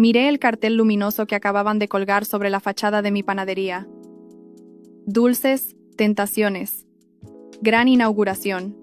Miré el cartel luminoso que acababan de colgar sobre la fachada de mi panadería. Dulces, tentaciones. Gran inauguración.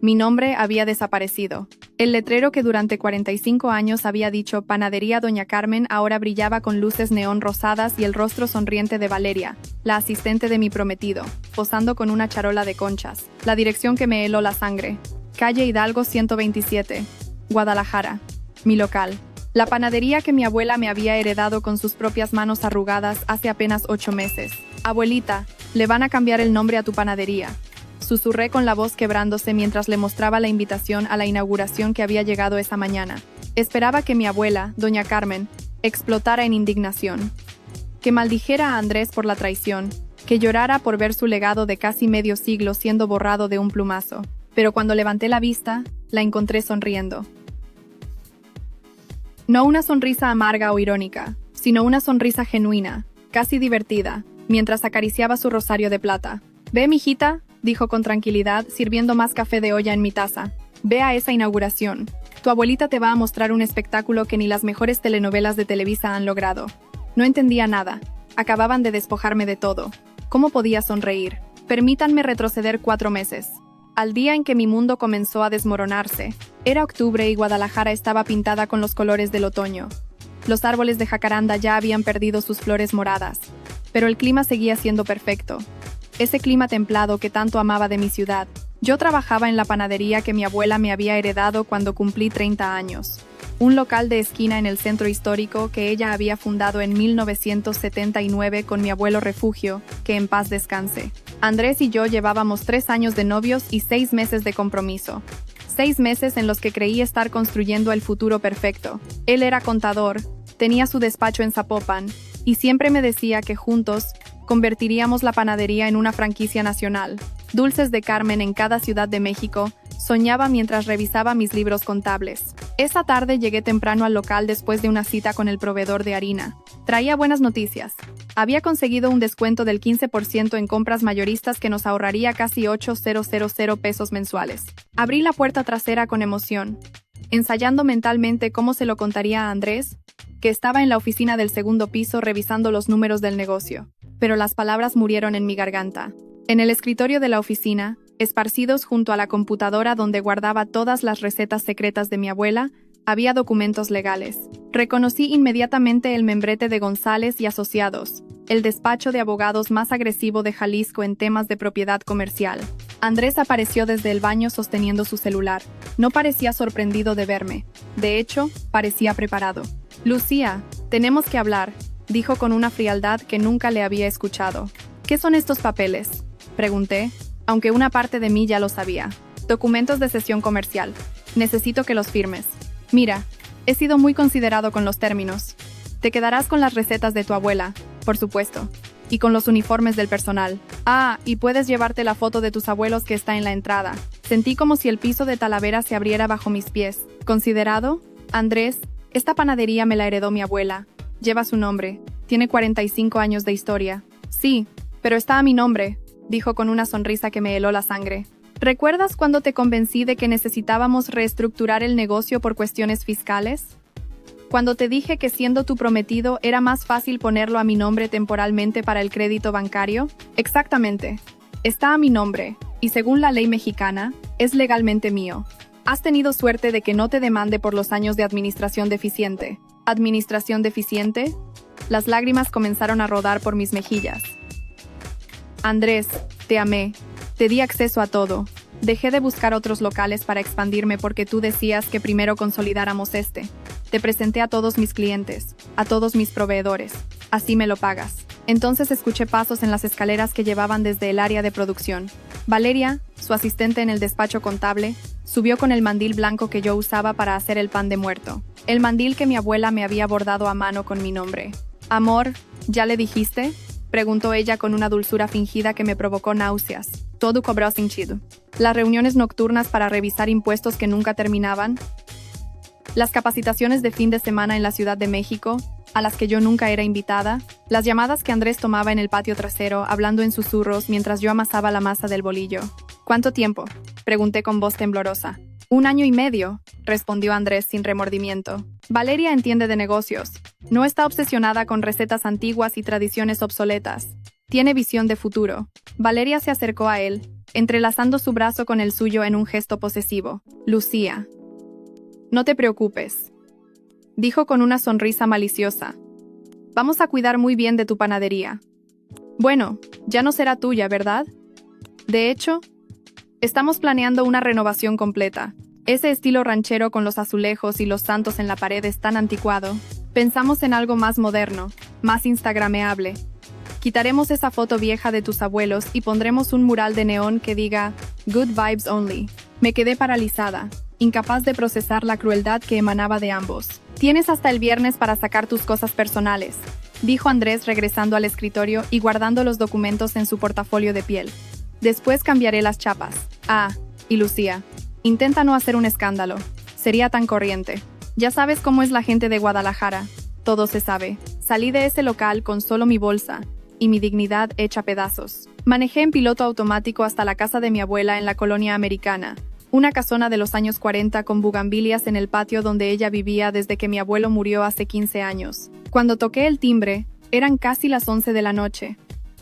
Mi nombre había desaparecido. El letrero que durante 45 años había dicho Panadería Doña Carmen ahora brillaba con luces neón rosadas y el rostro sonriente de Valeria, la asistente de mi prometido, posando con una charola de conchas. La dirección que me heló la sangre. Calle Hidalgo 127, Guadalajara. Mi local. La panadería que mi abuela me había heredado con sus propias manos arrugadas hace apenas 8 meses. Abuelita, le van a cambiar el nombre a tu panadería. Susurré con la voz quebrándose mientras le mostraba la invitación a la inauguración que había llegado esa mañana. Esperaba que mi abuela, doña Carmen, explotara en indignación. Que maldijera a Andrés por la traición, que llorara por ver su legado de casi medio siglo siendo borrado de un plumazo. Pero cuando levanté la vista, la encontré sonriendo. No una sonrisa amarga o irónica, sino una sonrisa genuina, casi divertida, mientras acariciaba su rosario de plata. «Ve, mijita», dijo con tranquilidad, sirviendo más café de olla en mi taza. «Ve a esa inauguración. Tu abuelita te va a mostrar un espectáculo que ni las mejores telenovelas de Televisa han logrado». No entendía nada. Acababan de despojarme de todo. ¿Cómo podía sonreír? Permítanme retroceder 4 meses. Al día en que mi mundo comenzó a desmoronarse. Era octubre y Guadalajara estaba pintada con los colores del otoño. Los árboles de jacaranda ya habían perdido sus flores moradas. Pero el clima seguía siendo perfecto. Ese clima templado que tanto amaba de mi ciudad. Yo trabajaba en la panadería que mi abuela me había heredado cuando cumplí 30 años. Un local de esquina en el centro histórico que ella había fundado en 1979 con mi abuelo Refugio, que en paz descanse. Andrés y yo llevábamos 3 años de novios y 6 meses de compromiso. 6 meses en los que creí estar construyendo el futuro perfecto. Él era contador, tenía su despacho en Zapopan, y siempre me decía que juntos convertiríamos la panadería en una franquicia nacional. Dulces de Carmen en cada ciudad de México, soñaba mientras revisaba mis libros contables. Esa tarde llegué temprano al local después de una cita con el proveedor de harina. Traía buenas noticias. Había conseguido un descuento del 15% en compras mayoristas que nos ahorraría casi 8,000 pesos mensuales. Abrí la puerta trasera con emoción, ensayando mentalmente cómo se lo contaría a Andrés, que estaba en la oficina del segundo piso revisando los números del negocio. Pero las palabras murieron en mi garganta. En el escritorio de la oficina, esparcidos junto a la computadora donde guardaba todas las recetas secretas de mi abuela, había documentos legales. Reconocí inmediatamente el membrete de González y Asociados, el despacho de abogados más agresivo de Jalisco en temas de propiedad comercial. Andrés apareció desde el baño sosteniendo su celular. No parecía sorprendido de verme. De hecho, parecía preparado. «Lucía, tenemos que hablar», dijo con una frialdad que nunca le había escuchado. «¿Qué son estos papeles?», pregunté, aunque una parte de mí ya lo sabía. «Documentos de cesión comercial. Necesito que los firmes. Mira, he sido muy considerado con los términos. Te quedarás con las recetas de tu abuela, por supuesto, y con los uniformes del personal. Ah, y puedes llevarte la foto de tus abuelos que está en la entrada». Sentí como si el piso de Talavera se abriera bajo mis pies. «¿Considerado? Andrés, esta panadería me la heredó mi abuela. Lleva su nombre. Tiene 45 años de historia». «Sí, pero está a mi nombre», dijo con una sonrisa que me heló la sangre. «¿Recuerdas cuando te convencí de que necesitábamos reestructurar el negocio por cuestiones fiscales? Cuando te dije que siendo tu prometido era más fácil ponerlo a mi nombre temporalmente para el crédito bancario?» «Exactamente. Está a mi nombre, y según la ley mexicana, es legalmente mío. Has tenido suerte de que no te demande por los años de administración deficiente». «¿Administración deficiente?». Las lágrimas comenzaron a rodar por mis mejillas. «Andrés, te amé. Te di acceso a todo. Dejé de buscar otros locales para expandirme porque tú decías que primero consolidáramos este. Te presenté a todos mis clientes, a todos mis proveedores. Así me lo pagas». Entonces escuché pasos en las escaleras que llevaban desde el área de producción. Valeria, su asistente en el despacho contable, subió con el mandil blanco que yo usaba para hacer el pan de muerto. El mandil que mi abuela me había bordado a mano con mi nombre. «Amor, ¿ya le dijiste?», preguntó ella con una dulzura fingida que me provocó náuseas. Todo cobró sentido. Las reuniones nocturnas para revisar impuestos que nunca terminaban. Las capacitaciones de fin de semana en la Ciudad de México, a las que yo nunca era invitada. Las llamadas que Andrés tomaba en el patio trasero, hablando en susurros mientras yo amasaba la masa del bolillo. «¿Cuánto tiempo?», pregunté con voz temblorosa. «1 año y medio», respondió Andrés sin remordimiento. Valeria entiende de negocios. No está obsesionada con recetas antiguas y tradiciones obsoletas. Tiene visión de futuro. Valeria se acercó a él, entrelazando su brazo con el suyo en un gesto posesivo. Lucía. No te preocupes, dijo con una sonrisa maliciosa. Vamos a cuidar muy bien de tu panadería. Bueno, ya no será tuya, ¿verdad? De hecho, estamos planeando una renovación completa. Ese estilo ranchero con los azulejos y los santos en la pared es tan anticuado. Pensamos en algo más moderno, más instagrameable. Quitaremos esa foto vieja de tus abuelos y pondremos un mural de neón que diga Good Vibes Only. Me quedé paralizada, incapaz de procesar la crueldad que emanaba de ambos. Tienes hasta el viernes para sacar tus cosas personales, dijo Andrés regresando al escritorio y guardando los documentos en su portafolio de piel. Después cambiaré las chapas. Ah, y Lucía, intenta no hacer un escándalo. Sería tan corriente. Ya sabes cómo es la gente de Guadalajara. Todo se sabe. Salí de ese local con solo mi bolsa y mi dignidad hecha pedazos. Manejé en piloto automático hasta la casa de mi abuela en la colonia americana, una casona de los años 40 con bugambilias en el patio donde ella vivía desde que mi abuelo murió hace 15 años. Cuando toqué el timbre, eran casi las 11 de la noche.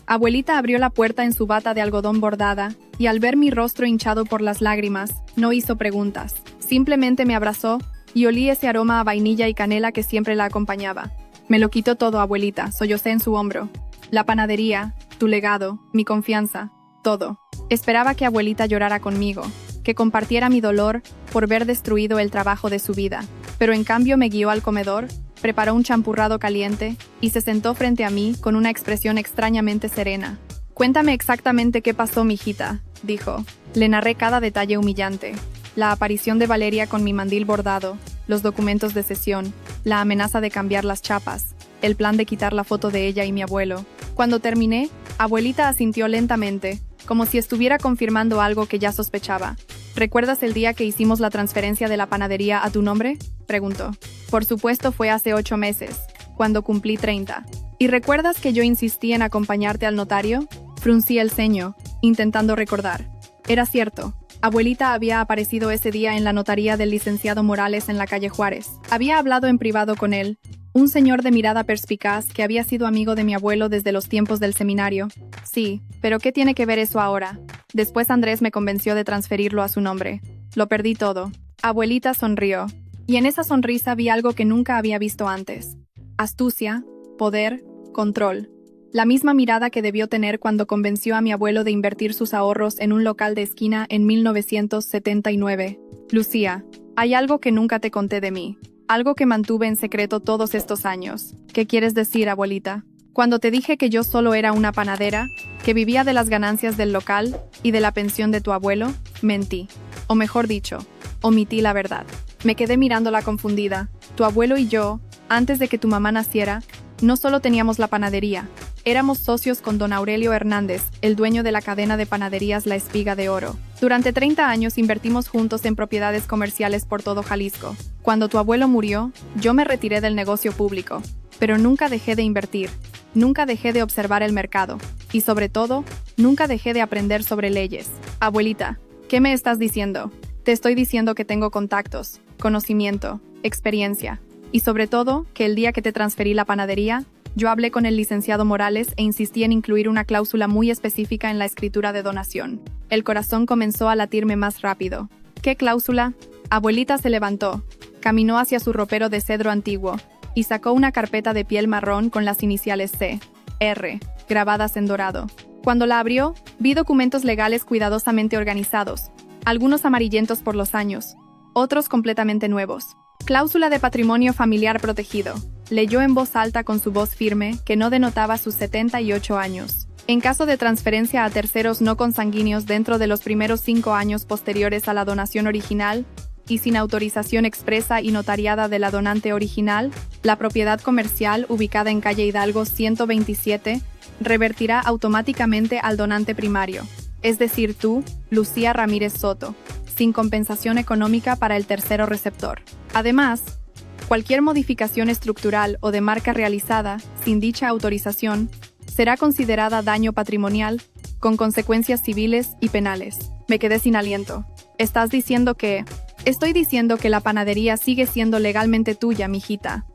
Abuelita abrió la puerta en su bata de algodón bordada, y al ver mi rostro hinchado por las lágrimas, no hizo preguntas. Simplemente me abrazó, y olí ese aroma a vainilla y canela que siempre la acompañaba. Me lo quitó todo, abuelita, sollocé en su hombro. La panadería, tu legado, mi confianza, todo. Esperaba que abuelita llorara conmigo, que compartiera mi dolor por ver destruido el trabajo de su vida. Pero en cambio me guió al comedor, preparó un champurrado caliente y se sentó frente a mí con una expresión extrañamente serena. Cuéntame exactamente qué pasó, mijita, dijo. Le narré cada detalle humillante. La aparición de Valeria con mi mandil bordado, los documentos de sesión, la amenaza de cambiar las chapas, el plan de quitar la foto de ella y mi abuelo. Cuando terminé, abuelita asintió lentamente, como si estuviera confirmando algo que ya sospechaba. ¿Recuerdas el día que hicimos la transferencia de la panadería a tu nombre?, preguntó. Por supuesto, fue hace 8 meses, cuando cumplí 30. ¿Y recuerdas que yo insistí en acompañarte al notario? Fruncí el ceño, intentando recordar. Era cierto. Abuelita había aparecido ese día en la notaría del licenciado Morales en la calle Juárez. Había hablado en privado con él, un señor de mirada perspicaz que había sido amigo de mi abuelo desde los tiempos del seminario. Sí, pero ¿qué tiene que ver eso ahora? Después Andrés me convenció de transferirlo a su nombre. Lo perdí todo. Abuelita sonrió, y en esa sonrisa vi algo que nunca había visto antes. Astucia, poder, control. La misma mirada que debió tener cuando convenció a mi abuelo de invertir sus ahorros en un local de esquina en 1979. Lucía, hay algo que nunca te conté de mí. Algo que mantuve en secreto todos estos años. ¿Qué quieres decir, abuelita? Cuando te dije que yo solo era una panadera, que vivía de las ganancias del local y de la pensión de tu abuelo, mentí. O mejor dicho, omití la verdad. Me quedé mirándola confundida. Tu abuelo y yo, antes de que tu mamá naciera, no solo teníamos la panadería, éramos socios con don Aurelio Hernández, el dueño de la cadena de panaderías La Espiga de Oro. Durante 30 años invertimos juntos en propiedades comerciales por todo Jalisco. Cuando tu abuelo murió, yo me retiré del negocio público, pero nunca dejé de invertir, nunca dejé de observar el mercado, y sobre todo, nunca dejé de aprender sobre leyes. Abuelita, ¿qué me estás diciendo? Te estoy diciendo que tengo contactos, conocimiento, experiencia, y sobre todo, que el día que te transferí la panadería, yo hablé con el licenciado Morales e insistí en incluir una cláusula muy específica en la escritura de donación. El corazón comenzó a latirme más rápido. ¿Qué cláusula? Abuelita se levantó, caminó hacia su ropero de cedro antiguo y sacó una carpeta de piel marrón con las iniciales C, R, grabadas en dorado. Cuando la abrió, vi documentos legales cuidadosamente organizados, algunos amarillentos por los años, otros completamente nuevos. Cláusula de patrimonio familiar protegido. Leyó en voz alta con su voz firme, que no denotaba sus 78 años. En caso de transferencia a terceros no consanguíneos dentro de los primeros 5 años posteriores a la donación original, y sin autorización expresa y notariada de la donante original, la propiedad comercial ubicada en calle Hidalgo 127 revertirá automáticamente al donante primario, es decir tú, Lucía Ramírez Soto, sin compensación económica para el tercero receptor. Además, cualquier modificación estructural o de marca realizada sin dicha autorización será considerada daño patrimonial con consecuencias civiles y penales. Me quedé sin aliento. ¿Estás diciendo que Estoy diciendo que la panadería sigue siendo legalmente tuya, mijita.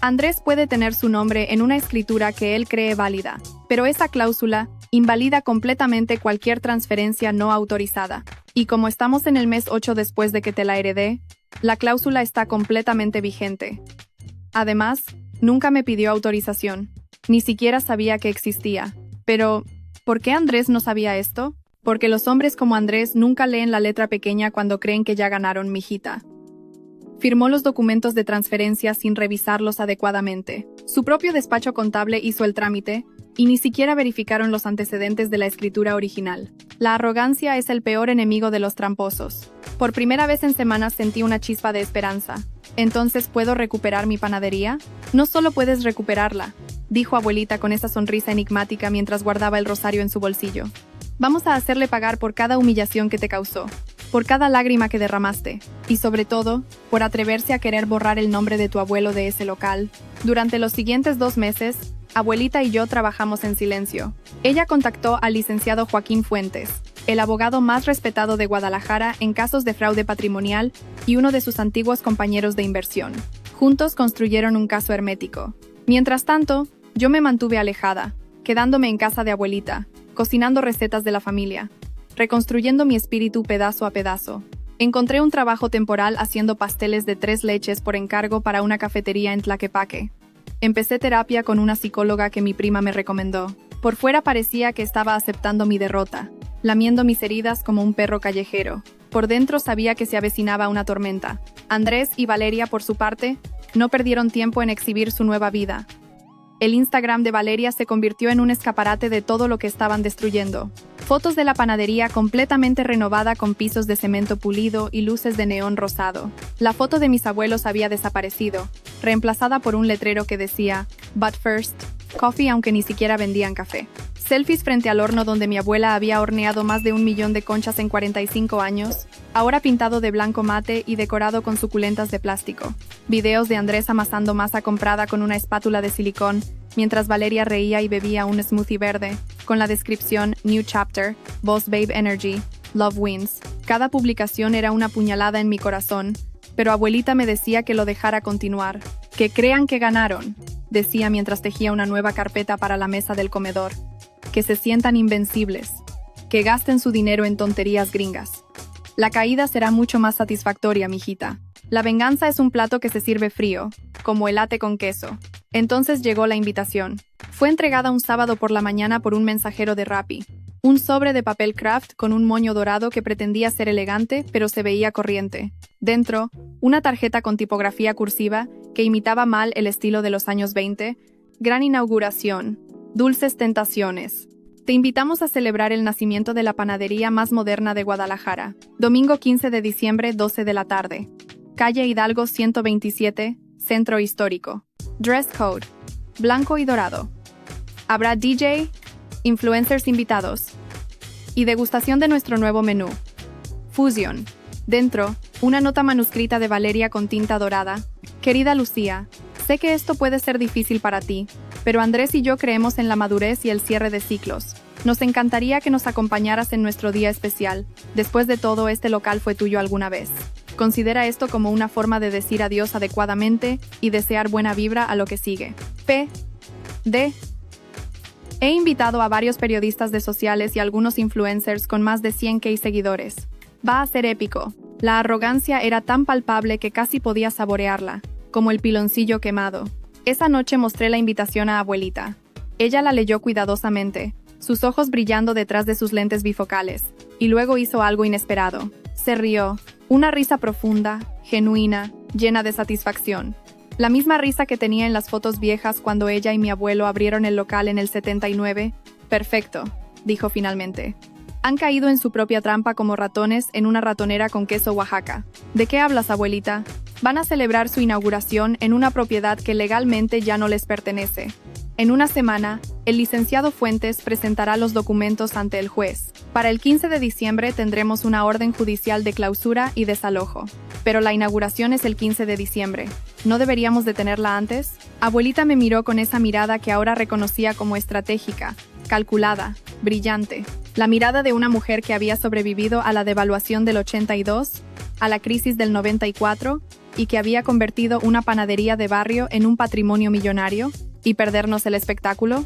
Andrés puede tener su nombre en una escritura que él cree válida, pero esa cláusula invalida completamente cualquier transferencia no autorizada. Y como estamos en el mes 8 después de que te la heredé, la cláusula está completamente vigente. Además, nunca me pidió autorización. Ni siquiera sabía que existía. Pero, ¿por qué Andrés no sabía esto? Porque los hombres como Andrés nunca leen la letra pequeña cuando creen que ya ganaron, mijita. Firmó los documentos de transferencia sin revisarlos adecuadamente. Su propio despacho contable hizo el trámite, y ni siquiera verificaron los antecedentes de la escritura original. La arrogancia es el peor enemigo de los tramposos. Por primera vez en semanas sentí una chispa de esperanza. ¿Entonces puedo recuperar mi panadería? No solo puedes recuperarla, dijo abuelita con esa sonrisa enigmática mientras guardaba el rosario en su bolsillo. Vamos a hacerle pagar por cada humillación que te causó, por cada lágrima que derramaste, y sobre todo, por atreverse a querer borrar el nombre de tu abuelo de ese local. Durante los siguientes 2 meses, abuelita y yo trabajamos en silencio. Ella contactó al licenciado Joaquín Fuentes, el abogado más respetado de Guadalajara en casos de fraude patrimonial y uno de sus antiguos compañeros de inversión. Juntos construyeron un caso hermético. Mientras tanto, yo me mantuve alejada, quedándome en casa de abuelita, cocinando recetas de la familia, reconstruyendo mi espíritu pedazo a pedazo. Encontré un trabajo temporal haciendo pasteles de 3 leches por encargo para una cafetería en Tlaquepaque. Empecé terapia con una psicóloga que mi prima me recomendó. Por fuera parecía que estaba aceptando mi derrota, lamiendo mis heridas como un perro callejero. Por dentro sabía que se avecinaba una tormenta. Andrés y Valeria, por su parte, no perdieron tiempo en exhibir su nueva vida. El Instagram de Valeria se convirtió en un escaparate de todo lo que estaban destruyendo. Fotos de la panadería completamente renovada con pisos de cemento pulido y luces de neón rosado. La foto de mis abuelos había desaparecido, reemplazada por un letrero que decía "But first, coffee", aunque ni siquiera vendían café. Selfies frente al horno donde mi abuela había horneado más de 1 millón de conchas en 45 años, ahora pintado de blanco mate y decorado con suculentas de plástico. Videos de Andrés amasando masa comprada con una espátula de silicón, mientras Valeria reía y bebía un smoothie verde, con la descripción "New Chapter, Boss Babe Energy, Love Wins". Cada publicación era una puñalada en mi corazón, pero abuelita me decía que lo dejara continuar. Que crean que ganaron, decía mientras tejía una nueva carpeta para la mesa del comedor. Que se sientan invencibles. Que gasten su dinero en tonterías gringas. La caída será mucho más satisfactoria, mijita. La venganza es un plato que se sirve frío, como el ate con queso. Entonces llegó la invitación. Fue entregada un sábado por la mañana por un mensajero de Rappi. Un sobre de papel craft con un moño dorado que pretendía ser elegante, pero se veía corriente. Dentro, una tarjeta con tipografía cursiva que imitaba mal el estilo de los años 20. Gran inauguración. Dulces tentaciones. Te invitamos a celebrar el nacimiento de la panadería más moderna de Guadalajara. Domingo 15 de diciembre, 12 de la tarde. Calle Hidalgo 127, Centro Histórico. Dress code: blanco y dorado. Habrá DJ, influencers invitados y degustación de nuestro nuevo menú. Fusión. Dentro, una nota manuscrita de Valeria con tinta dorada. Querida Lucía, sé que esto puede ser difícil para ti, pero Andrés y yo creemos en la madurez y el cierre de ciclos. Nos encantaría que nos acompañaras en nuestro día especial. Después de todo, este local fue tuyo alguna vez. Considera esto como una forma de decir adiós adecuadamente y desear buena vibra a lo que sigue. P.D. He invitado a varios periodistas de sociales y algunos influencers con más de 100,000 seguidores. Va a ser épico. La arrogancia era tan palpable que casi podía saborearla, como el piloncillo quemado. Esa noche mostré la invitación a abuelita. Ella la leyó cuidadosamente, sus ojos brillando detrás de sus lentes bifocales, y luego hizo algo inesperado. Se rió, una risa profunda, genuina, llena de satisfacción. La misma risa que tenía en las fotos viejas cuando ella y mi abuelo abrieron el local en el 79. Perfecto, dijo finalmente. Han caído en su propia trampa como ratones en una ratonera con queso Oaxaca. ¿De qué hablas, abuelita? Van a celebrar su inauguración en una propiedad que legalmente ya no les pertenece. En una semana, el licenciado Fuentes presentará los documentos ante el juez. Para el 15 de diciembre tendremos una orden judicial de clausura y desalojo. Pero la inauguración es el 15 de diciembre. ¿No deberíamos detenerla antes? Abuelita me miró con esa mirada que ahora reconocía como estratégica, calculada, brillante. La mirada de una mujer que había sobrevivido a la devaluación del 82. a la crisis del 94 y que había convertido una panadería de barrio en un patrimonio millonario, y perdernos el espectáculo?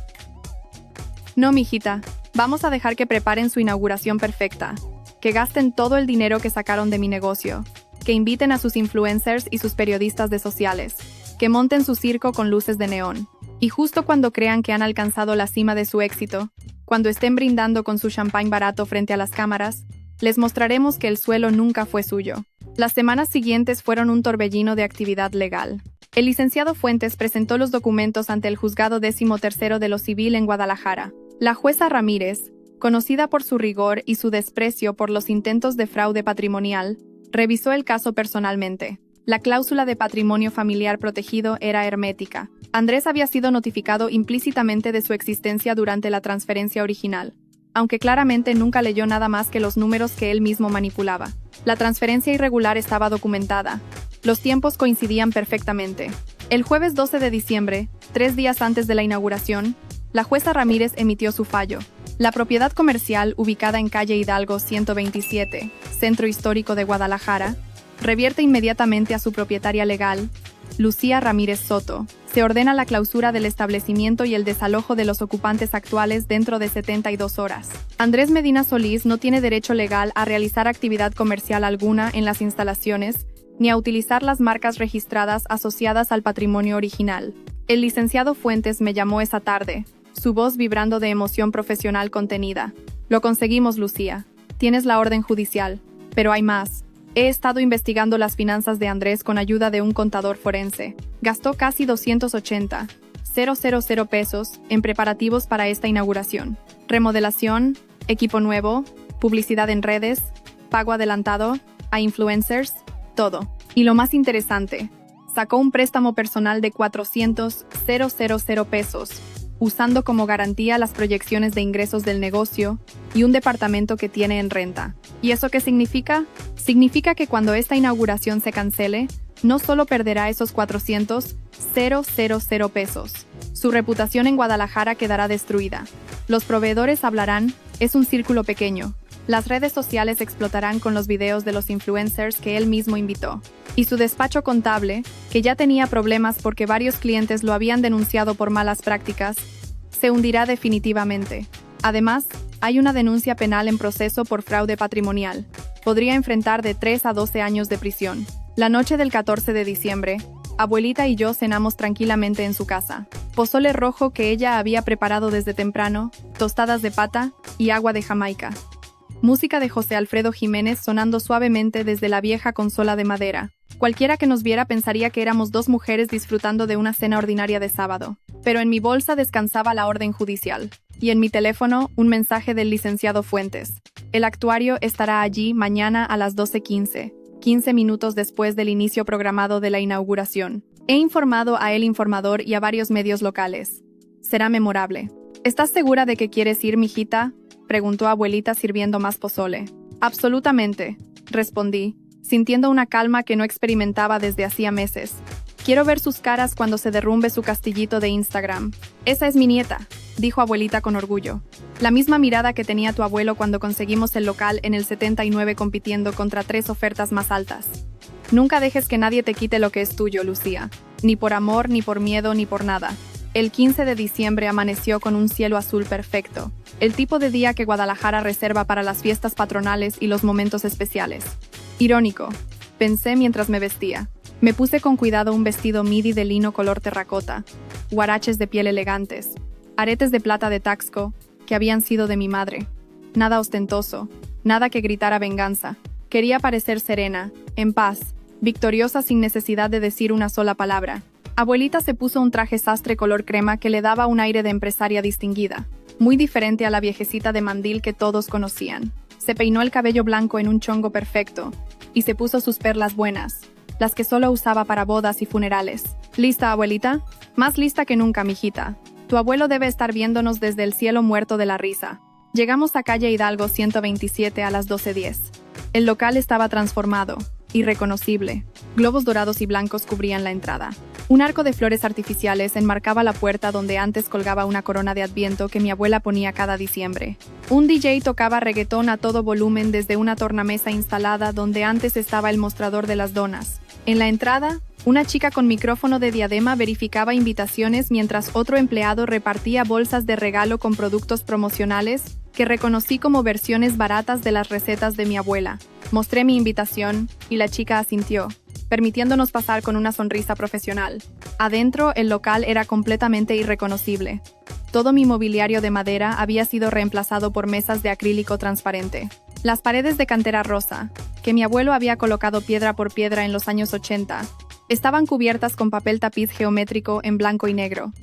No, mijita, vamos a dejar que preparen su inauguración perfecta, que gasten todo el dinero que sacaron de mi negocio, que inviten a sus influencers y sus periodistas de sociales, que monten su circo con luces de neón. Y justo cuando crean que han alcanzado la cima de su éxito, cuando estén brindando con su champán barato frente a las cámaras, les mostraremos que el suelo nunca fue suyo. Las semanas siguientes fueron un torbellino de actividad legal. El licenciado Fuentes presentó los documentos ante el Juzgado 13º de lo Civil en Guadalajara. La jueza Ramírez, conocida por su rigor y su desprecio por los intentos de fraude patrimonial, revisó el caso personalmente. La cláusula de patrimonio familiar protegido era hermética. Andrés había sido notificado implícitamente de su existencia durante la transferencia original, aunque claramente nunca leyó nada más que los números que él mismo manipulaba. La transferencia irregular estaba documentada. Los tiempos coincidían perfectamente. El jueves 12 de diciembre, 3 días antes de la inauguración, la jueza Ramírez emitió su fallo. La propiedad comercial, ubicada en calle Hidalgo 127, Centro Histórico de Guadalajara, revierte inmediatamente a su propietaria legal, Lucía Ramírez Soto. Se ordena la clausura del establecimiento y el desalojo de los ocupantes actuales dentro de 72 horas. Andrés Medina Solís no tiene derecho legal a realizar actividad comercial alguna en las instalaciones, ni a utilizar las marcas registradas asociadas al patrimonio original. El licenciado Fuentes me llamó esa tarde, su voz vibrando de emoción profesional contenida. Lo conseguimos, Lucía. Tienes la orden judicial, pero hay más. He estado investigando las finanzas de Andrés con ayuda de un contador forense. Gastó casi 280,000 pesos en preparativos para esta inauguración. Remodelación, equipo nuevo, publicidad en redes, pago adelantado, a influencers, todo. Y lo más interesante, sacó un préstamo personal de 400,000 pesos, usando como garantía las proyecciones de ingresos del negocio y un departamento que tiene en renta. ¿Y eso qué significa? Significa que cuando esta inauguración se cancele, no solo perderá esos 400,000 pesos. Su reputación en Guadalajara quedará destruida. Los proveedores hablarán, es un círculo pequeño. Las redes sociales explotarán con los videos de los influencers que él mismo invitó. Y su despacho contable, que ya tenía problemas porque varios clientes lo habían denunciado por malas prácticas, se hundirá definitivamente. Además, hay una denuncia penal en proceso por fraude patrimonial. Podría enfrentar de 3 a 12 años de prisión. La noche del 14 de diciembre, abuelita y yo cenamos tranquilamente en su casa. Pozole rojo que ella había preparado desde temprano, tostadas de pata y agua de Jamaica. Música de José Alfredo Jiménez sonando suavemente desde la vieja consola de madera. Cualquiera que nos viera pensaría que éramos dos mujeres disfrutando de una cena ordinaria de sábado. Pero en mi bolsa descansaba la orden judicial. Y en mi teléfono, un mensaje del licenciado Fuentes. El actuario estará allí mañana a las 12:15, 15 minutos después del inicio programado de la inauguración. He informado a El Informador y a varios medios locales. Será memorable. ¿Estás segura de que quieres ir, mijita?, preguntó abuelita sirviendo más pozole. Absolutamente, respondí, sintiendo una calma que no experimentaba desde hacía meses. Quiero ver sus caras cuando se derrumbe su castillito de Instagram. Esa es mi nieta, dijo abuelita con orgullo. La misma mirada que tenía tu abuelo cuando conseguimos el local en el 79 compitiendo contra 3 ofertas más altas. Nunca dejes que nadie te quite lo que es tuyo, Lucía. Ni por amor, ni por miedo, ni por nada. El 15 de diciembre amaneció con un cielo azul perfecto, el tipo de día que Guadalajara reserva para las fiestas patronales y los momentos especiales. Irónico, pensé mientras me vestía. Me puse con cuidado un vestido midi de lino color terracota, huaraches de piel elegantes, aretes de plata de Taxco, que habían sido de mi madre. Nada ostentoso, nada que gritara venganza. Quería parecer serena, en paz, victoriosa sin necesidad de decir una sola palabra. Abuelita se puso un traje sastre color crema que le daba un aire de empresaria distinguida, muy diferente a la viejecita de mandil que todos conocían. Se peinó el cabello blanco en un chongo perfecto, y se puso sus perlas buenas, las que solo usaba para bodas y funerales. ¿Lista, abuelita? Más lista que nunca, mijita. Tu abuelo debe estar viéndonos desde el cielo muerto de la risa. Llegamos a calle Hidalgo 127 a las 12:10. El local estaba transformado. irreconocible. Globos dorados y blancos cubrían la entrada. Un arco de flores artificiales enmarcaba la puerta donde antes colgaba una corona de Adviento que mi abuela ponía cada diciembre. Un DJ tocaba reggaetón a todo volumen desde una tornamesa instalada donde antes estaba el mostrador de las donas. En la entrada, una chica con micrófono de diadema verificaba invitaciones mientras otro empleado repartía bolsas de regalo con productos promocionales que reconocí como versiones baratas de las recetas de mi abuela. Mostré mi invitación y la chica asintió, permitiéndonos pasar con una sonrisa profesional. Adentro, el local era completamente irreconocible. Todo mi mobiliario de madera había sido reemplazado por mesas de acrílico transparente. Las paredes de cantera rosa, que mi abuelo había colocado piedra por piedra en los años 80, estaban cubiertas con papel tapiz geométrico en blanco y negro.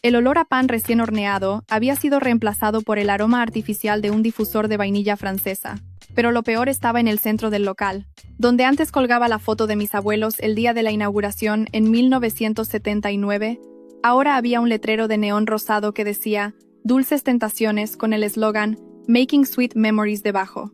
El olor a pan recién horneado había sido reemplazado por el aroma artificial de un difusor de vainilla francesa. Pero lo peor estaba en el centro del local, donde antes colgaba la foto de mis abuelos el día de la inauguración en 1979, ahora había un letrero de neón rosado que decía Dulces Tentaciones con el eslogan Making Sweet Memories debajo.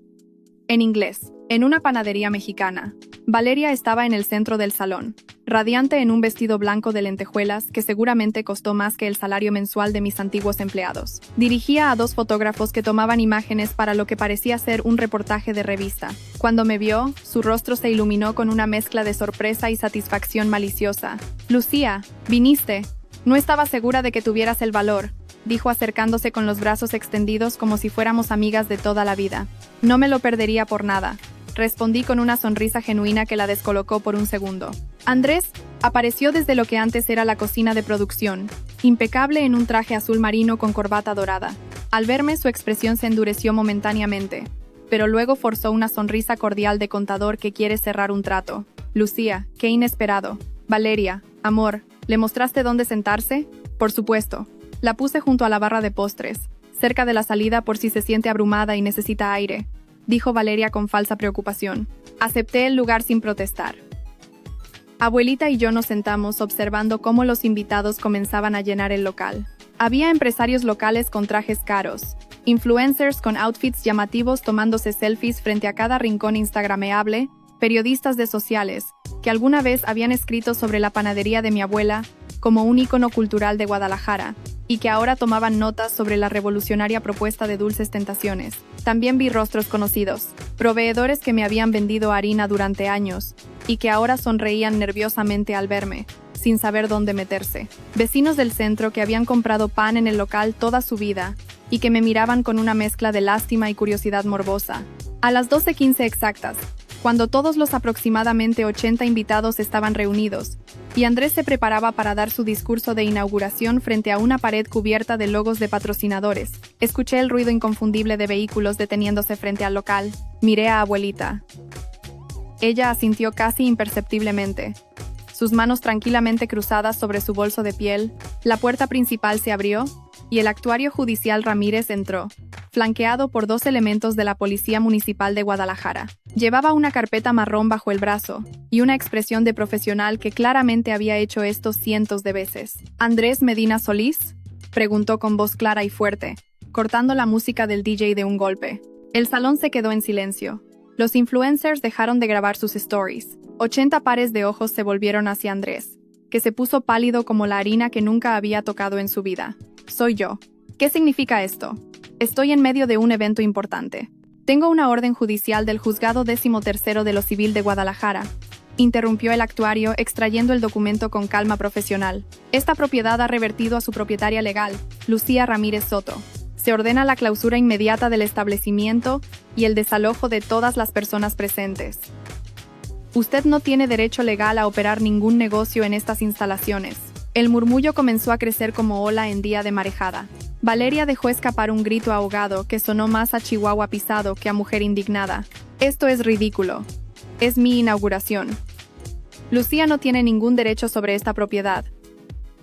En inglés, en una panadería mexicana. Valeria estaba en el centro del salón, radiante en un vestido blanco de lentejuelas que seguramente costó más que el salario mensual de mis antiguos empleados. Dirigía a dos fotógrafos que tomaban imágenes para lo que parecía ser un reportaje de revista. Cuando me vio, su rostro se iluminó con una mezcla de sorpresa y satisfacción maliciosa. «Lucía, viniste. No estaba segura de que tuvieras el valor», dijo acercándose con los brazos extendidos como si fuéramos amigas de toda la vida. «No me lo perdería por nada», respondí con una sonrisa genuina que la descolocó por un segundo. Andrés apareció desde lo que antes era la cocina de producción, impecable en un traje azul marino con corbata dorada. Al verme, su expresión se endureció momentáneamente, pero luego forzó una sonrisa cordial de contador que quiere cerrar un trato. «Lucía, qué inesperado. Valeria, amor, ¿le mostraste dónde sentarse?» «Por supuesto. La puse junto a la barra de postres, cerca de la salida por si se siente abrumada y necesita aire», dijo Valeria con falsa preocupación. Acepté el lugar sin protestar. Abuelita y yo nos sentamos observando cómo los invitados comenzaban a llenar el local. Había empresarios locales con trajes caros, influencers con outfits llamativos tomándose selfies frente a cada rincón instagrameable, periodistas de sociales, que alguna vez habían escrito sobre la panadería de mi abuela como un ícono cultural de Guadalajara, y que ahora tomaban notas sobre la revolucionaria propuesta de Dulces Tentaciones. También vi rostros conocidos, proveedores que me habían vendido harina durante años, y que ahora sonreían nerviosamente al verme, sin saber dónde meterse. Vecinos del centro que habían comprado pan en el local toda su vida, y que me miraban con una mezcla de lástima y curiosidad morbosa. A las 12:15 exactas, cuando todos los aproximadamente 80 invitados estaban reunidos, y Andrés se preparaba para dar su discurso de inauguración frente a una pared cubierta de logos de patrocinadores, escuché el ruido inconfundible de vehículos deteniéndose frente al local. Miré a abuelita. Ella asintió casi imperceptiblemente, sus manos tranquilamente cruzadas sobre su bolso de piel. La puerta principal se abrió, y el actuario judicial Ramírez entró, flanqueado por dos elementos de la Policía Municipal de Guadalajara. Llevaba una carpeta marrón bajo el brazo, y una expresión de profesional que claramente había hecho esto cientos de veces. «¿Andrés Medina Solís?», preguntó con voz clara y fuerte, cortando la música del DJ de un golpe. El salón se quedó en silencio. Los influencers dejaron de grabar sus stories. 80 pares de ojos se volvieron hacia Andrés, que se puso pálido como la harina que nunca había tocado en su vida. «Soy yo. ¿Qué significa esto? Estoy en medio de un evento importante. Tengo una orden judicial del Juzgado 13º de lo Civil de Guadalajara», interrumpió el actuario extrayendo el documento con calma profesional. «Esta propiedad ha revertido a su propietaria legal, Lucía Ramírez Soto. Se ordena la clausura inmediata del establecimiento y el desalojo de todas las personas presentes. Usted no tiene derecho legal a operar ningún negocio en estas instalaciones». El murmullo comenzó a crecer como ola en día de marejada. Valeria dejó escapar un grito ahogado que sonó más a chihuahua pisado que a mujer indignada. «Esto es ridículo. Es mi inauguración. Lucía no tiene ningún derecho sobre esta propiedad.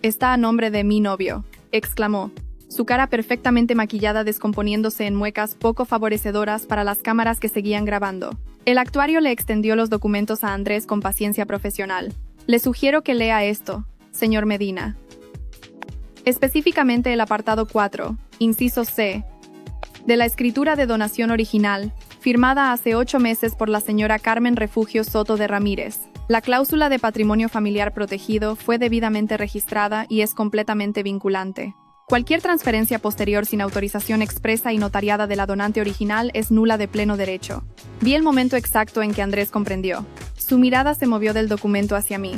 Está a nombre de mi novio», exclamó, su cara perfectamente maquillada descomponiéndose en muecas poco favorecedoras para las cámaras que seguían grabando. El actuario le extendió los documentos a Andrés con paciencia profesional. «Le sugiero que lea esto, señor Medina. Específicamente el apartado 4, inciso C, de la escritura de donación original, firmada hace 8 meses por la señora Carmen Refugio Soto de Ramírez. La cláusula de patrimonio familiar protegido fue debidamente registrada y es completamente vinculante. Cualquier transferencia posterior sin autorización expresa y notariada de la donante original es nula de pleno derecho. Vi el momento exacto en que Andrés comprendió. Su mirada se movió del documento hacia mí,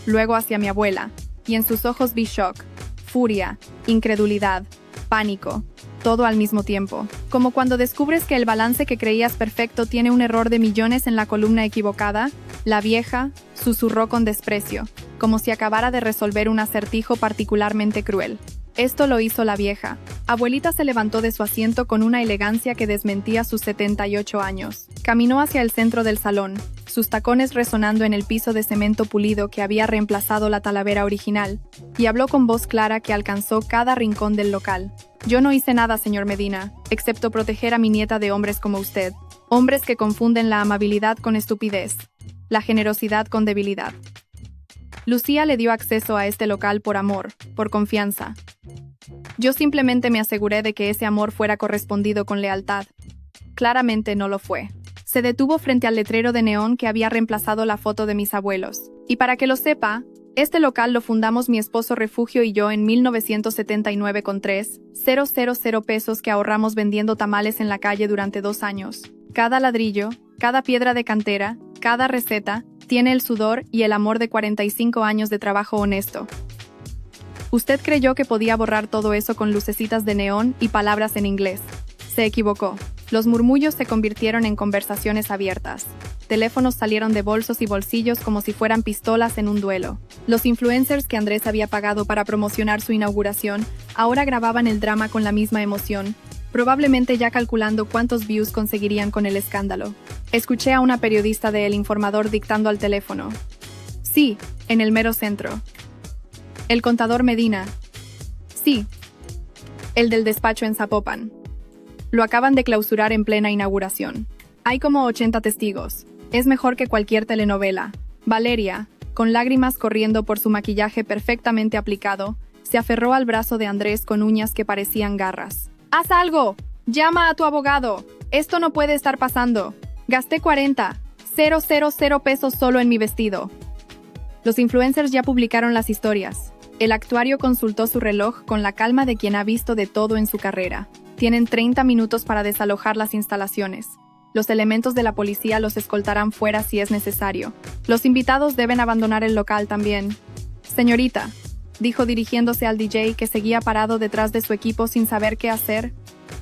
luego hacia mi abuela, y en sus ojos vi shock, furia, incredulidad, pánico, todo al mismo tiempo. Como cuando descubres que el balance que creías perfecto tiene un error de millones en la columna equivocada, la vieja susurró con desprecio, como si acabara de resolver un acertijo particularmente cruel. Esto lo hizo la vieja. Abuelita se levantó de su asiento con una elegancia que desmentía sus 78 años. Caminó hacia el centro del salón, sus tacones resonando en el piso de cemento pulido que había reemplazado la talavera original, y habló con voz clara que alcanzó cada rincón del local. Yo no hice nada, señor Medina, excepto proteger a mi nieta de hombres como usted. Hombres que confunden la amabilidad con estupidez, la generosidad con debilidad. Lucía le dio acceso a este local por amor, por confianza. Yo simplemente me aseguré de que ese amor fuera correspondido con lealtad. Claramente no lo fue. Se detuvo frente al letrero de neón que había reemplazado la foto de mis abuelos. Y para que lo sepa, este local lo fundamos mi esposo Refugio y yo en 1979 con 3,000 pesos que ahorramos vendiendo tamales en la calle durante 2 años. Cada ladrillo, cada piedra de cantera, cada receta, tiene el sudor y el amor de 45 años de trabajo honesto. Usted creyó que podía borrar todo eso con lucecitas de neón y palabras en inglés. Se equivocó. Los murmullos se convirtieron en conversaciones abiertas. Teléfonos salieron de bolsos y bolsillos como si fueran pistolas en un duelo. Los influencers que Andrés había pagado para promocionar su inauguración ahora grababan el drama con la misma emoción, probablemente ya calculando cuántos views conseguirían con el escándalo. Escuché a una periodista de El Informador dictando al teléfono. Sí, en el mero centro. El contador Medina. Sí. El del despacho en Zapopan. Lo acaban de clausurar en plena inauguración. Hay como 80 testigos. Es mejor que cualquier telenovela. Valeria, con lágrimas corriendo por su maquillaje perfectamente aplicado, se aferró al brazo de Andrés con uñas que parecían garras. ¡Haz algo! ¡Llama a tu abogado! Esto no puede estar pasando. Gasté 40,000 pesos solo en mi vestido. Los influencers ya publicaron las historias. El actuario consultó su reloj con la calma de quien ha visto de todo en su carrera. Tienen 30 minutos para desalojar las instalaciones. Los elementos de la policía los escoltarán fuera si es necesario. Los invitados deben abandonar el local también. Señorita, dijo dirigiéndose al DJ que seguía parado detrás de su equipo sin saber qué hacer,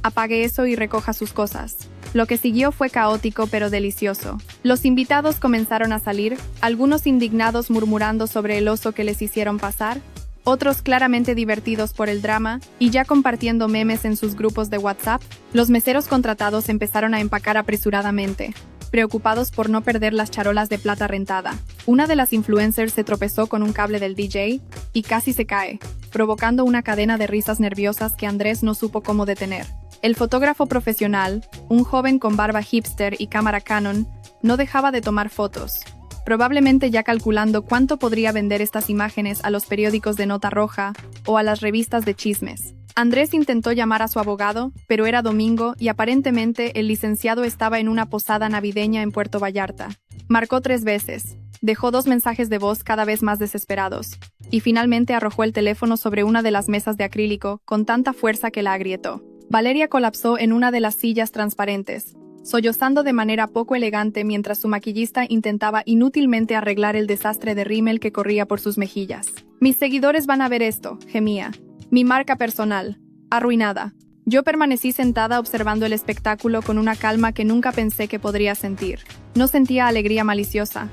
apague eso y recoja sus cosas. Lo que siguió fue caótico pero delicioso. Los invitados comenzaron a salir, algunos indignados murmurando sobre el oso que les hicieron pasar, otros claramente divertidos por el drama y ya compartiendo memes en sus grupos de WhatsApp. Los meseros contratados empezaron a empacar apresuradamente, preocupados por no perder las charolas de plata rentada. Una de las influencers se tropezó con un cable del DJ y casi se cae, provocando una cadena de risas nerviosas que Andrés no supo cómo detener. El fotógrafo profesional, un joven con barba hipster y cámara Canon, no dejaba de tomar fotos, probablemente ya calculando cuánto podría vender estas imágenes a los periódicos de nota roja o a las revistas de chismes. Andrés intentó llamar a su abogado, pero era domingo y aparentemente el licenciado estaba en una posada navideña en Puerto Vallarta. Marcó 3 veces, dejó 2 mensajes de voz cada vez más desesperados, y finalmente arrojó el teléfono sobre una de las mesas de acrílico con tanta fuerza que la agrietó. Valeria colapsó en una de las sillas transparentes, sollozando de manera poco elegante mientras su maquillista intentaba inútilmente arreglar el desastre de rímel que corría por sus mejillas. Mis seguidores van a ver esto, gemía. Mi marca personal, arruinada. Yo permanecí sentada observando el espectáculo con una calma que nunca pensé que podría sentir. No sentía alegría maliciosa.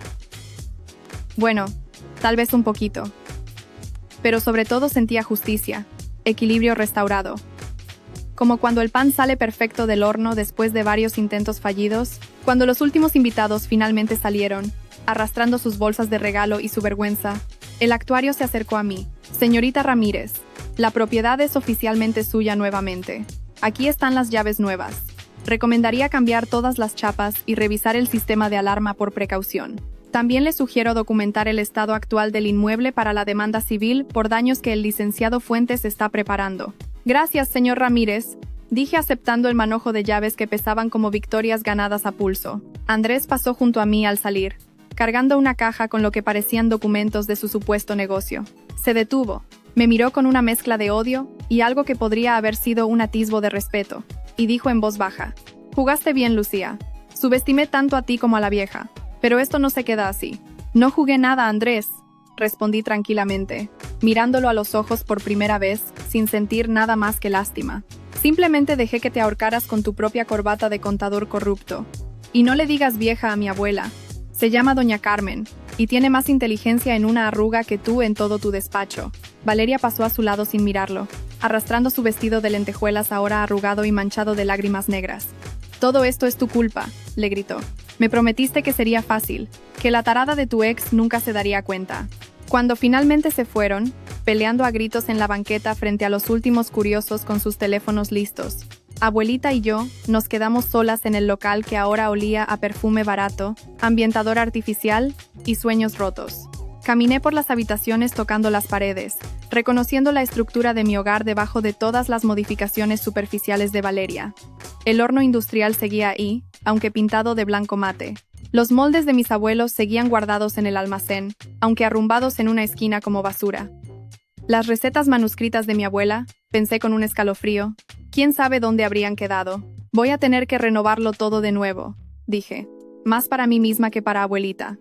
Bueno, tal vez un poquito. Pero sobre todo sentía justicia, equilibrio restaurado. Como cuando el pan sale perfecto del horno después de varios intentos fallidos, cuando los últimos invitados finalmente salieron, arrastrando sus bolsas de regalo y su vergüenza, el actuario se acercó a mí. Señorita Ramírez, la propiedad es oficialmente suya nuevamente. Aquí están las llaves nuevas. Recomendaría cambiar todas las chapas y revisar el sistema de alarma por precaución. También le sugiero documentar el estado actual del inmueble para la demanda civil por daños que el licenciado Fuentes está preparando. Gracias, señor Ramírez, dije aceptando el manojo de llaves que pesaban como victorias ganadas a pulso. Andrés pasó junto a mí al salir, cargando una caja con lo que parecían documentos de su supuesto negocio. Se detuvo, me miró con una mezcla de odio y algo que podría haber sido un atisbo de respeto, y dijo en voz baja: «Jugaste bien, Lucía. Subestimé tanto a ti como a la vieja, pero esto no se queda así». «No jugué nada, Andrés», respondí tranquilamente, mirándolo a los ojos por primera vez, sin sentir nada más que lástima. «Simplemente dejé que te ahorcaras con tu propia corbata de contador corrupto. Y no le digas vieja a mi abuela. Se llama Doña Carmen, y tiene más inteligencia en una arruga que tú en todo tu despacho». Valeria pasó a su lado sin mirarlo, arrastrando su vestido de lentejuelas ahora arrugado y manchado de lágrimas negras. «Todo esto es tu culpa», le gritó. «Me prometiste que sería fácil, que la tarada de tu ex nunca se daría cuenta». Cuando finalmente se fueron, peleando a gritos en la banqueta frente a los últimos curiosos con sus teléfonos listos, abuelita y yo nos quedamos solas en el local que ahora olía a perfume barato, ambientador artificial y sueños rotos. Caminé por las habitaciones tocando las paredes, reconociendo la estructura de mi hogar debajo de todas las modificaciones superficiales de Valeria. El horno industrial seguía ahí, aunque pintado de blanco mate. Los moldes de mis abuelos seguían guardados en el almacén, aunque arrumbados en una esquina como basura. Las recetas manuscritas de mi abuela, pensé con un escalofrío, quién sabe dónde habrían quedado. Voy a tener que renovarlo todo de nuevo, dije, más para mí misma que para abuelita.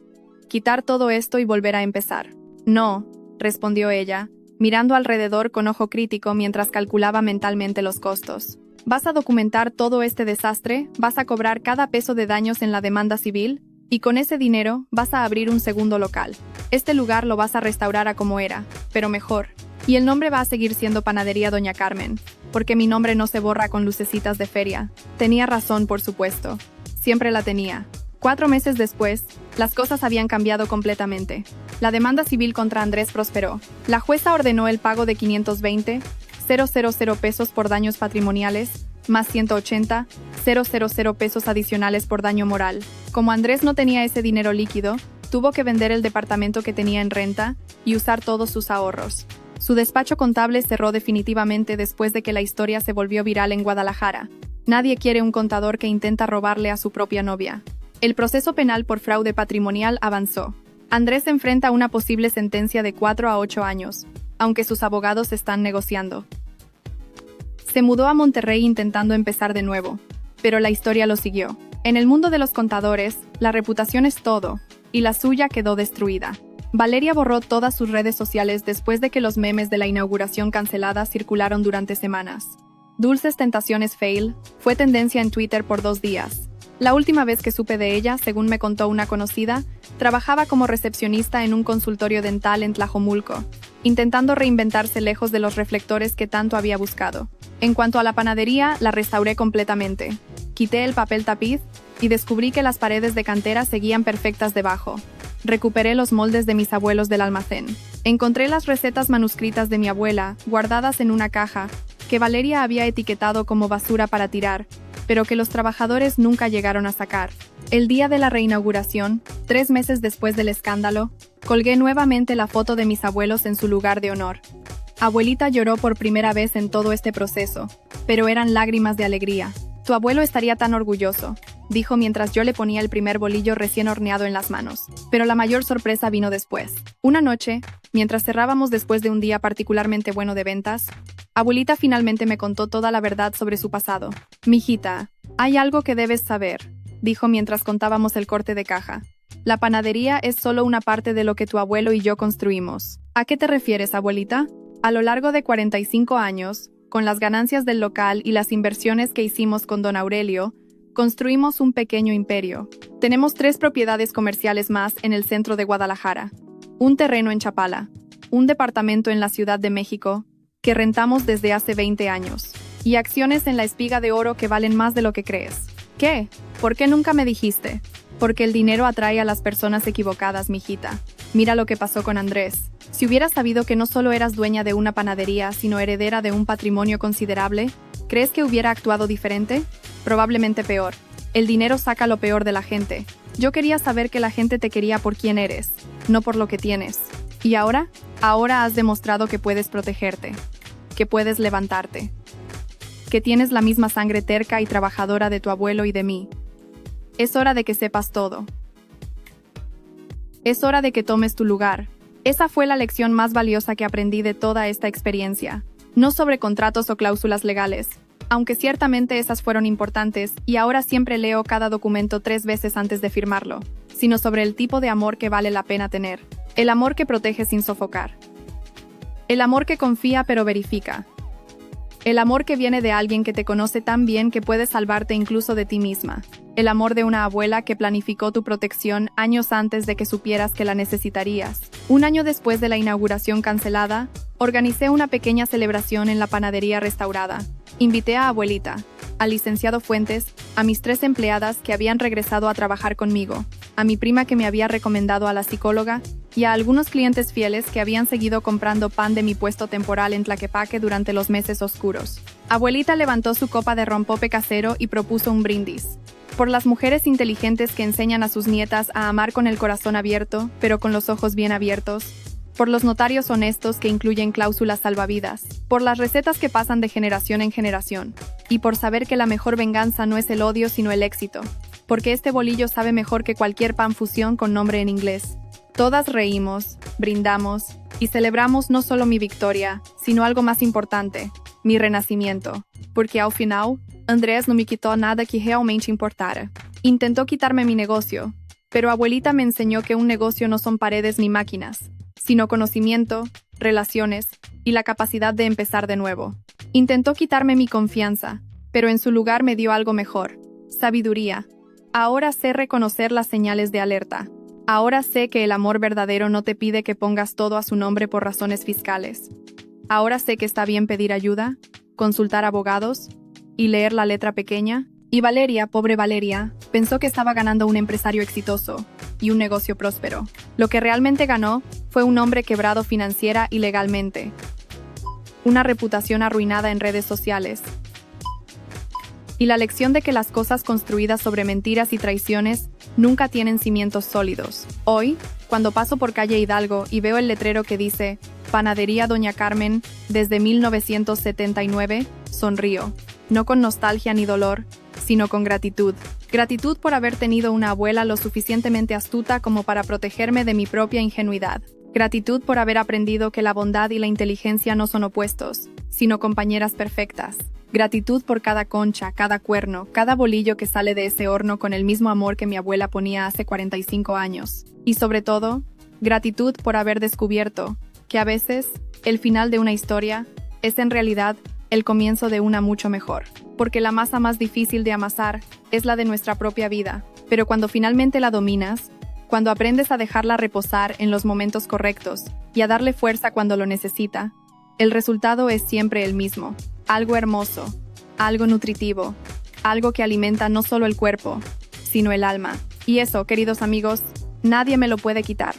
Quitar todo esto y volver a empezar. No, respondió ella, mirando alrededor con ojo crítico mientras calculaba mentalmente los costos. ¿Vas a documentar todo este desastre? ¿Vas a cobrar cada peso de daños en la demanda civil? Y con ese dinero vas a abrir un segundo local. Este lugar lo vas a restaurar a como era, pero mejor. Y el nombre va a seguir siendo Panadería Doña Carmen, porque mi nombre no se borra con lucecitas de feria. Tenía razón, por supuesto. Siempre la tenía. 4 meses después, las cosas habían cambiado completamente. La demanda civil contra Andrés prosperó. La jueza ordenó el pago de 520,000 pesos por daños patrimoniales, más 180,000 pesos adicionales por daño moral. Como Andrés no tenía ese dinero líquido, tuvo que vender el departamento que tenía en renta y usar todos sus ahorros. Su despacho contable cerró definitivamente después de que la historia se volvió viral en Guadalajara. Nadie quiere un contador que intenta robarle a su propia novia. El proceso penal por fraude patrimonial avanzó. Andrés enfrenta una posible sentencia de 4 a 8 años, aunque sus abogados están negociando. Se mudó a Monterrey intentando empezar de nuevo, pero la historia lo siguió. En el mundo de los contadores, la reputación es todo, y la suya quedó destruida. Valeria borró todas sus redes sociales después de que los memes de la inauguración cancelada circularon durante semanas. Dulces Tentaciones Fail fue tendencia en Twitter por 2 días. La última vez que supe de ella, según me contó una conocida, trabajaba como recepcionista en un consultorio dental en Tlajomulco, intentando reinventarse lejos de los reflectores que tanto había buscado. En cuanto a la panadería, la restauré completamente. Quité el papel tapiz y descubrí que las paredes de cantera seguían perfectas debajo. Recuperé los moldes de mis abuelos del almacén. Encontré las recetas manuscritas de mi abuela, guardadas en una caja, que Valeria había etiquetado como basura para tirar, pero que los trabajadores nunca llegaron a sacar. El día de la reinauguración, 3 meses después del escándalo, colgué nuevamente la foto de mis abuelos en su lugar de honor. Abuelita lloró por primera vez en todo este proceso, pero eran lágrimas de alegría. «Tu abuelo estaría tan orgulloso», dijo mientras yo le ponía el primer bolillo recién horneado en las manos. Pero la mayor sorpresa vino después. Una noche, mientras cerrábamos después de un día particularmente bueno de ventas, abuelita finalmente me contó toda la verdad sobre su pasado. «Mijita, hay algo que debes saber», dijo mientras contábamos el corte de caja. «La panadería es solo una parte de lo que tu abuelo y yo construimos». «¿A qué te refieres, abuelita?» A lo largo de 45 años, con las ganancias del local y las inversiones que hicimos con don Aurelio, construimos un pequeño imperio. Tenemos 3 propiedades comerciales más en el centro de Guadalajara, un terreno en Chapala, un departamento en la Ciudad de México, que rentamos desde hace 20 años, y acciones en la Espiga de Oro que valen más de lo que crees. ¿Qué? ¿Por qué nunca me dijiste? Porque el dinero atrae a las personas equivocadas, mijita. Mira lo que pasó con Andrés. Si hubieras sabido que no solo eras dueña de una panadería, sino heredera de un patrimonio considerable, ¿crees que hubiera actuado diferente? Probablemente peor. El dinero saca lo peor de la gente. Yo quería saber que la gente te quería por quien eres, no por lo que tienes. ¿Y ahora? Ahora has demostrado que puedes protegerte, que puedes levantarte. que tienes la misma sangre terca y trabajadora de tu abuelo y de mí. Es hora de que sepas todo. Es hora de que tomes tu lugar. Esa fue la lección más valiosa que aprendí de toda esta experiencia. No sobre contratos o cláusulas legales, aunque ciertamente esas fueron importantes y ahora siempre leo cada documento 3 veces antes de firmarlo, sino sobre el tipo de amor que vale la pena tener. El amor que protege sin sofocar. El amor que confía pero verifica. El amor que viene de alguien que te conoce tan bien que puede salvarte incluso de ti misma. El amor de una abuela que planificó tu protección años antes de que supieras que la necesitarías. Un año después de la inauguración cancelada, organicé una pequeña celebración en la panadería restaurada. Invité a abuelita, al licenciado Fuentes, a mis 3 empleadas que habían regresado a trabajar conmigo, a mi prima que me había recomendado a la psicóloga y a algunos clientes fieles que habían seguido comprando pan de mi puesto temporal en Tlaquepaque durante los meses oscuros. Abuelita levantó su copa de rompope casero y propuso un brindis. Por las mujeres inteligentes que enseñan a sus nietas a amar con el corazón abierto, pero con los ojos bien abiertos. Por los notarios honestos que incluyen cláusulas salvavidas. Por las recetas que pasan de generación en generación. Y por saber que la mejor venganza no es el odio sino el éxito. Porque este bolillo sabe mejor que cualquier pan fusión con nombre en inglés. Todas reímos, brindamos y celebramos no solo mi victoria, sino algo más importante, mi renacimiento. Porque al final, Andrés no me quitó nada que realmente importara. Intentó quitarme mi negocio, pero abuelita me enseñó que un negocio no son paredes ni máquinas, sino conocimiento, relaciones y la capacidad de empezar de nuevo. Intentó quitarme mi confianza, pero en su lugar me dio algo mejor, sabiduría. Ahora sé reconocer las señales de alerta. Ahora sé que el amor verdadero no te pide que pongas todo a su nombre por razones fiscales. Ahora sé que está bien pedir ayuda, consultar abogados y leer la letra pequeña. Y Valeria, pobre Valeria, pensó que estaba ganando un empresario exitoso y un negocio próspero. Lo que realmente ganó fue un hombre quebrado financiera y legalmente. Una reputación arruinada en redes sociales. Y la lección de que las cosas construidas sobre mentiras y traiciones nunca tienen cimientos sólidos. Hoy, cuando paso por calle Hidalgo y veo el letrero que dice Panadería Doña Carmen desde 1979, sonrío. No con nostalgia ni dolor, sino con gratitud. Gratitud por haber tenido una abuela lo suficientemente astuta como para protegerme de mi propia ingenuidad. Gratitud por haber aprendido que la bondad y la inteligencia no son opuestos, sino compañeras perfectas. Gratitud por cada concha, cada cuerno, cada bolillo que sale de ese horno con el mismo amor que mi abuela ponía hace 45 años. Y sobre todo, gratitud por haber descubierto que a veces, el final de una historia es en realidad el comienzo de una mucho mejor. Porque la masa más difícil de amasar es la de nuestra propia vida. Pero cuando finalmente la dominas, cuando aprendes a dejarla reposar en los momentos correctos y a darle fuerza cuando lo necesita, el resultado es siempre el mismo. Algo hermoso, algo nutritivo, algo que alimenta no solo el cuerpo, sino el alma. Y eso, queridos amigos, nadie me lo puede quitar.